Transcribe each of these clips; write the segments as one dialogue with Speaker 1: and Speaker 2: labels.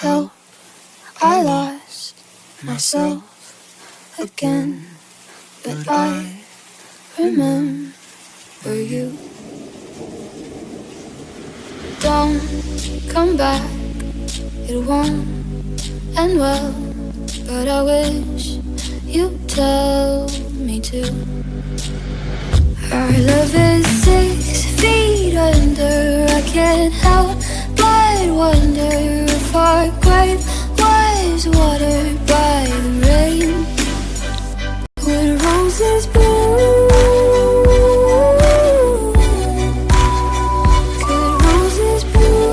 Speaker 1: How I lost myself again, but I remember you. Don't come back, it won't end well, but I wish you'd tell me to. Our love is 6 feet under, I can't help but wonder if our grave was watered by the rain. Would roses bloom? Could roses bloom?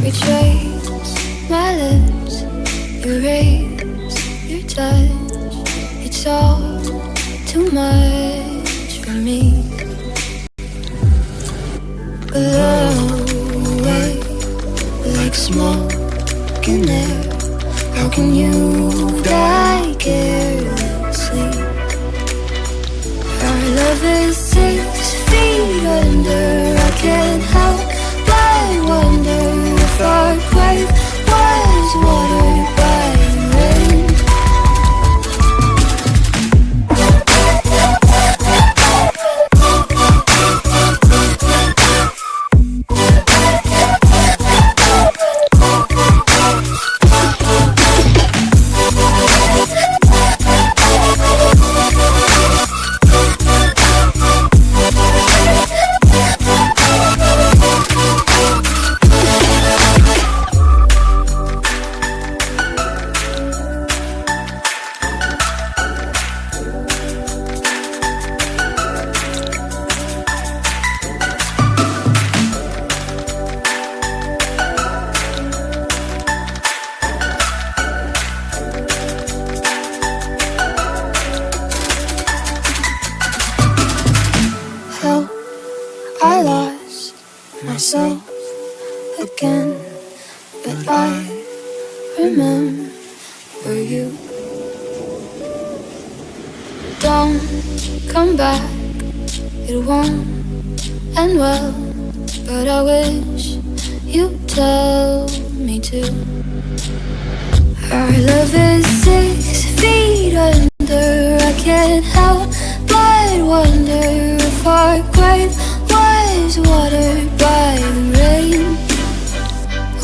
Speaker 1: Retrace my lips, erase your touch. It's all too much for me. Blow away like smoke in air. How can you die carelessly? Our love is 6 feet under, I can't help but wonder if our grave was watered by the rain. I lost myself again, but I remember you. Don't come back, it won't end well, but I wish you'd tell me to. Our love is 6 feet under, I can't help but wonder if our grave was watered by the rain.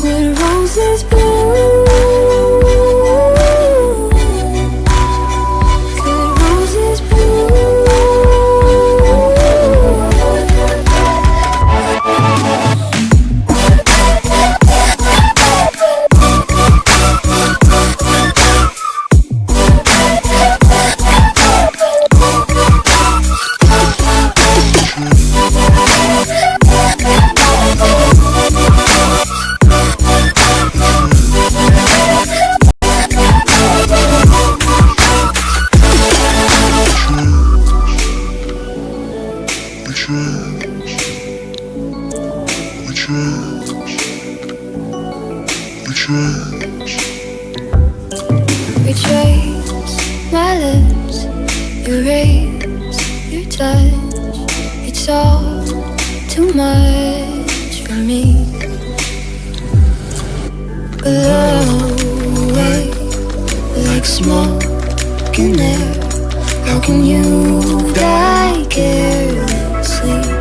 Speaker 1: Would roses bloom? Could roses bloom? Retrace my lips, erase your touch. It's all too much for me. Blow away like smoke in air. How can you die carelessly?